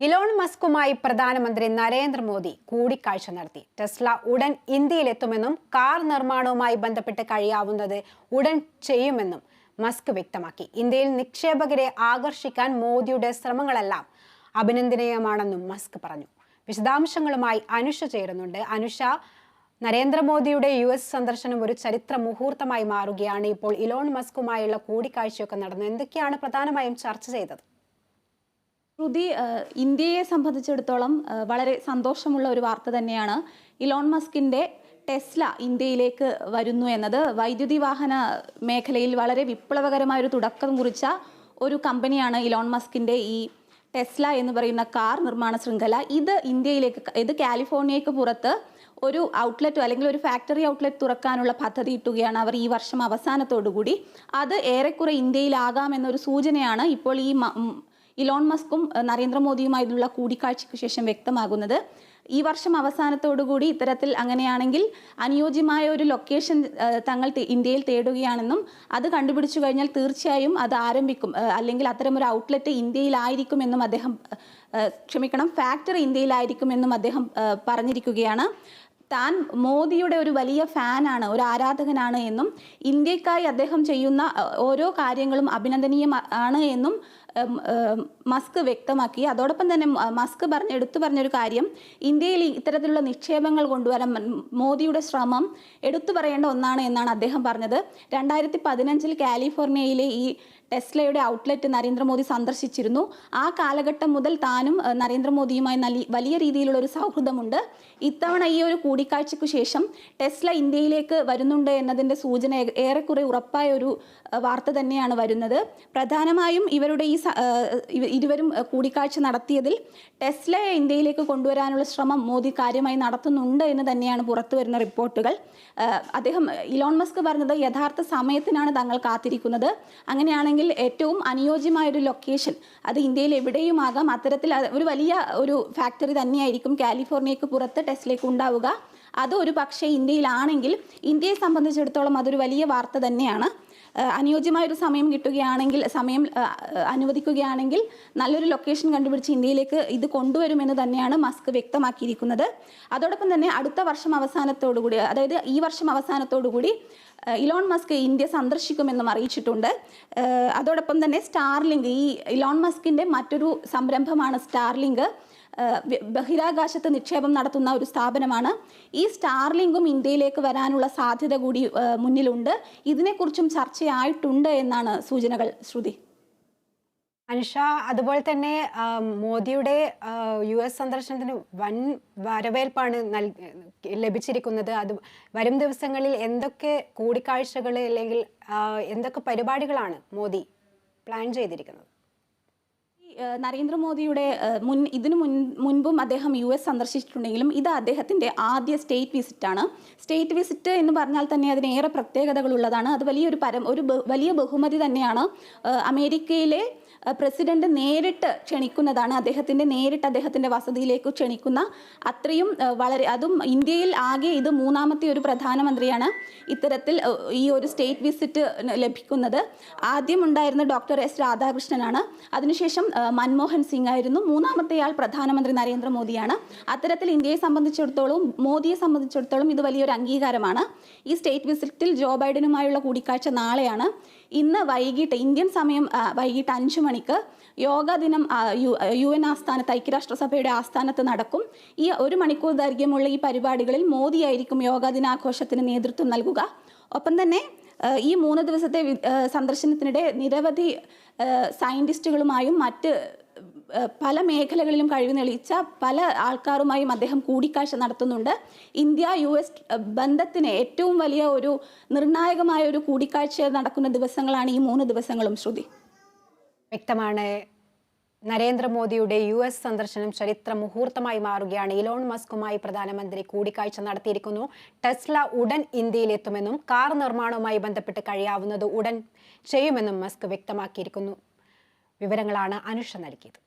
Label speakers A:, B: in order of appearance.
A: Elon മസ്കുമായി പ്രധാനമന്ത്രി നരേന്ദ്രമോദി കൂടിക്കാഴ്ച നടത്തി. ടെസ്ല ഉടൻ ഇന്ത്യയിലെത്തുമെന്നും കാർ നിർമ്മാണവുമായി ബന്ധപ്പെട്ട് കഴിയാവുന്നത് ഉടൻ ചെയ്യുമെന്നും മസ്ക് വ്യക്തമാക്കി. ഇന്ത്യയിൽ നിക്ഷേപകരെ ആകർഷിക്കാൻ മോദിയുടെ ശ്രമങ്ങളെല്ലാം അഭിനന്ദനീയമാണെന്നും മസ്ക് പറഞ്ഞു. വിശദാംശങ്ങളുമായി അനുഷ ചേരുന്നുണ്ട്. അനുഷ, നരേന്ദ്രമോദിയുടെ US സന്ദർശനം ഒരു ചരിത്ര മുഹൂർത്തമായി മാറുകയാണ്. ഇപ്പോൾ ഇലോൺ മസ്കുമായുള്ള കൂടിക്കാഴ്ചയൊക്കെ നടന്നു. എന്തൊക്കെയാണ് പ്രധാനമായും ചർച്ച ചെയ്തത്?
B: ശ്രുതി, ഇന്ത്യയെ സംബന്ധിച്ചിടത്തോളം വളരെ സന്തോഷമുള്ള ഒരു വാർത്ത തന്നെയാണ്. ഇലോൺ മസ്കിൻ്റെ ടെസ്ല ഇന്ത്യയിലേക്ക് വരുന്നു എന്നത്. വൈദ്യുതി വാഹന മേഖലയിൽ വളരെ വിപ്ലവകരമായൊരു തുടക്കം കുറിച്ച ഒരു കമ്പനിയാണ് ഇലോൺ മസ്കിൻ്റെ ഈ ടെസ്ല എന്ന് പറയുന്ന കാർ നിർമ്മാണ ശൃംഖല. ഇത് കാലിഫോർണിയയ്ക്ക് പുറത്ത് ഒരു ഔട്ട്ലെറ്റ് അല്ലെങ്കിൽ ഒരു ഫാക്ടറി ഔട്ട്ലെറ്റ് തുറക്കാനുള്ള പദ്ധതി ഇട്ടുകയാണ് അവർ ഈ വർഷം അവസാനത്തോടുകൂടി. അത് ഏറെക്കുറെ ഇന്ത്യയിലാകാമെന്നൊരു സൂചനയാണ് ഇപ്പോൾ ഈ ഇലോൺ മസ്കും നരേന്ദ്രമോദിയുമായുള്ള കൂടിക്കാഴ്ചയ്ക്ക് ശേഷം വ്യക്തമാകുന്നത്. ഈ വർഷം അവസാനത്തോടുകൂടി ഇത്തരത്തിൽ അങ്ങനെയാണെങ്കിൽ അനുയോജ്യമായ ഒരു ലൊക്കേഷൻ തങ്ങൾ ഇന്ത്യയിൽ തേടുകയാണെന്നും അത് കണ്ടുപിടിച്ചു കഴിഞ്ഞാൽ തീർച്ചയായും അത് ആരംഭിക്കും, അല്ലെങ്കിൽ അത്തരമൊരു ഔട്ട്ലെറ്റ് ഇന്ത്യയിലായിരിക്കുമെന്നും ഫാക്ടറി ഇന്ത്യയിലായിരിക്കുമെന്നും അദ്ദേഹം പറഞ്ഞിരിക്കുകയാണ്. താൻ മോദിയുടെ ഒരു വലിയ ഫാനാണ്, ഒരു ആരാധകനാണ് എന്നും ഇന്ത്യക്കായി അദ്ദേഹം ചെയ്യുന്ന ഓരോ കാര്യങ്ങളും അഭിനന്ദനീയമാണ് എന്നും മസ്ക് വ്യക്തമാക്കി. അതോടൊപ്പം തന്നെ മസ്ക് എടുത്തു പറഞ്ഞൊരു കാര്യം, ഇന്ത്യയിൽ ഇത്തരത്തിലുള്ള നിക്ഷേപങ്ങൾ കൊണ്ടുവരാൻ മോദിയുടെ ശ്രമം എടുത്തു പറയേണ്ട ഒന്നാണ് എന്നാണ് അദ്ദേഹം പറഞ്ഞത്. 2015 കാലിഫോർണിയയിലെ ഈ ടെസ്ലയുടെ ഔട്ട്ലെറ്റ് നരേന്ദ്രമോദി സന്ദർശിച്ചിരുന്നു. ആ കാലഘട്ടം മുതൽ താനും നരേന്ദ്രമോദിയുമായി വലിയ രീതിയിലുള്ള ഒരു സൗഹൃദമുണ്ട്. ഇത്തവണ ഈ ഒരു കൂടിക്കാഴ്ചയ്ക്കു ശേഷം ടെസ്ല ഇന്ത്യയിലേക്ക് വരുന്നുണ്ട് എന്നതിൻ്റെ സൂചന ഏറെക്കുറെ ഉറപ്പായ ഒരു വാർത്ത തന്നെയാണ് വരുന്നത്. പ്രധാനമായും ഇരുവരും കൂടിക്കാഴ്ച നടത്തിയതിൽ ടെസ്ലയെ ഇന്ത്യയിലേക്ക് കൊണ്ടുവരാനുള്ള ശ്രമം മോദി കാര്യമായി നടത്തുന്നുണ്ട് എന്ന് തന്നെയാണ് പുറത്തു വരുന്ന റിപ്പോർട്ടുകൾ. ഇലോൺ മസ്ക് പറഞ്ഞത് യഥാർത്ഥ സമയത്തിനാണ് തങ്ങൾ കാത്തിരിക്കുന്നത്. അങ്ങനെയാണെങ്കിൽ ഏറ്റവും അനുയോജ്യമായൊരു ലൊക്കേഷൻ അത് ഇന്ത്യയിൽ എവിടെയുമാകാം. അത്തരത്തിൽ ഒരു വലിയ ഒരു ഫാക്ടറി തന്നെയായിരിക്കും കാലിഫോർണിയയ്ക്ക് പുറത്ത് ടെസ്ലയ്ക്ക് ഉണ്ടാവുക. അത് ഒരു പക്ഷേ ഇന്ത്യയിലാണെങ്കിൽ ഇന്ത്യയെ സംബന്ധിച്ചിടത്തോളം അതൊരു വലിയ വാർത്ത തന്നെയാണ്. അനുയോജ്യമായൊരു സമയം അനുവദിക്കുകയാണെങ്കിൽ നല്ലൊരു ലൊക്കേഷൻ കണ്ടുപിടിച്ച് ഇന്ത്യയിലേക്ക് ഇത് കൊണ്ടുവരുമെന്ന് തന്നെയാണ് മസ്ക് വ്യക്തമാക്കിയിരിക്കുന്നത്. അതോടൊപ്പം തന്നെ അടുത്ത വർഷം അവസാനത്തോടുകൂടി, അതായത് ഈ വർഷം അവസാനത്തോടുകൂടി ഇലോൺ മസ്ക് ഇന്ത്യ സന്ദർശിക്കുമെന്നും അറിയിച്ചിട്ടുണ്ട്. അതോടൊപ്പം തന്നെ സ്റ്റാർലിങ്ക്, ഈ ഇലോൺ മസ്കിൻ്റെ മറ്റൊരു സംരംഭമാണ് സ്റ്റാർലിങ്ക്. ബഹിരാകാശത്ത് നിക്ഷേപം നടത്തുന്ന ഒരു സ്ഥാപനമാണ്. ഈ സ്റ്റാർലിങ്കും ഇന്ത്യയിലേക്ക് വരാനുള്ള സാധ്യത കൂടി മുന്നിലുണ്ട്. ഇതിനെക്കുറിച്ചും ചർച്ചയായിട്ടുണ്ട് എന്നാണ് സൂചനകൾ. ശ്രുതി,
A: അനുഷ, അതുപോലെ തന്നെ മോദിയുടെ US സന്ദർശനത്തിന് വൻ വരവേൽപ്പാണ് ലഭിച്ചിരിക്കുന്നത്. അത് വരും ദിവസങ്ങളിൽ എന്തൊക്കെ കൂടിക്കാഴ്ചകൾ അല്ലെങ്കിൽ എന്തൊക്കെ പരിപാടികളാണ് മോദി പ്ലാൻ ചെയ്തിരിക്കുന്നത്?
B: നരേന്ദ്രമോദിയുടെ ഇതിനു മുൻപും അദ്ദേഹം US സന്ദർശിച്ചിട്ടുണ്ടെങ്കിലും ഇത് അദ്ദേഹത്തിൻ്റെ ആദ്യ സ്റ്റേറ്റ് വിസിറ്റാണ്. സ്റ്റേറ്റ് വിസിറ്റ് എന്ന് പറഞ്ഞാൽ തന്നെ അതിനേറെ പ്രത്യേകതകളുള്ളതാണ്. അത് വലിയ ബഹുമതി തന്നെയാണ്. അമേരിക്കയിലെ പ്രസിഡന്റ് നേരിട്ട് ക്ഷണിക്കുന്നതാണ്. അദ്ദേഹത്തിൻ്റെ വസതിയിലേക്ക് ക്ഷണിക്കുന്ന അത്രയും അതും ഇന്ത്യയിൽ ആകെ ഇത് മൂന്നാമത്തെ ഒരു പ്രധാനമന്ത്രിയാണ് ഇത്തരത്തിൽ ഈ ഒരു സ്റ്റേറ്റ് വിസിറ്റ് ലഭിക്കുന്നത്. ആദ്യം ഉണ്ടായിരുന്ന ഡോക്ടർ S രാധാകൃഷ്ണനാണ്. അതിനുശേഷം മൻമോഹൻ സിംഗ് ആയിരുന്നു. മൂന്നാമത്തെയാൾ പ്രധാനമന്ത്രി നരേന്ദ്രമോദിയാണ്. അത്തരത്തിൽ മോദിയെ സംബന്ധിച്ചിടത്തോളം ഇത് വലിയൊരു അംഗീകാരമാണ്. ഈ സ്റ്റേറ്റ് വിസിറ്റിൽ ജോ ബൈഡനുമായുള്ള കൂടിക്കാഴ്ച നാളെയാണ്. ഇന്ന് വൈകിട്ട് ഇന്ത്യൻ സമയം വൈകിട്ട് 5 മണിക്ക് യോഗാ ദിനം UN ആസ്ഥാനത്ത്, ഐക്യരാഷ്ട്രസഭയുടെ ആസ്ഥാനത്ത് നടക്കും. ഈ 1 മണിക്കൂർ ദൈർഘ്യമുള്ള ഈ പരിപാടികളിൽ മോദിയായിരിക്കും യോഗാ ദിനാഘോഷത്തിന് നേതൃത്വം നൽകുക. ഒപ്പം തന്നെ ഈ 3 ദിവസത്തെ സന്ദർശനത്തിനിടെ നിരവധി സയൻറ്റിസ്റ്റുകളുമായും മറ്റ് പല മേഖലകളിലും കഴിവ് തെളിയിച്ച പല ആൾക്കാരുമായും അദ്ദേഹം കൂടിക്കാഴ്ച നടത്തുന്നുണ്ട്. ഇന്ത്യ-US ബന്ധത്തിന് ഏറ്റവും വലിയ ഒരു നിർണായകമായ ഒരു കൂടിക്കാഴ്ച നടക്കുന്ന ദിവസങ്ങളാണ് ഈ 3 ദിവസങ്ങളും. ശ്രുതി,
A: വ്യക്തമാണ്. നരേന്ദ്രമോദിയുടെ US സന്ദർശനം ചരിത്ര മുഹൂർത്തമായി മാറുകയാണ്. ഇലോൺ മസ്കുമായി പ്രധാനമന്ത്രി കൂടിക്കാഴ്ച നടത്തിയിരിക്കുന്നു. ടെസ്ല ഉടൻ ഇന്ത്യയിലെത്തുമെന്നും കാർ നിർമ്മാണവുമായി ബന്ധപ്പെട്ട് കഴിയാവുന്നത് ഉടൻ ചെയ്യുമെന്നും മസ്ക് വ്യക്തമാക്കിയിരിക്കുന്നു. വിവരങ്ങളാണ് അനുഷ നൽകിയത്.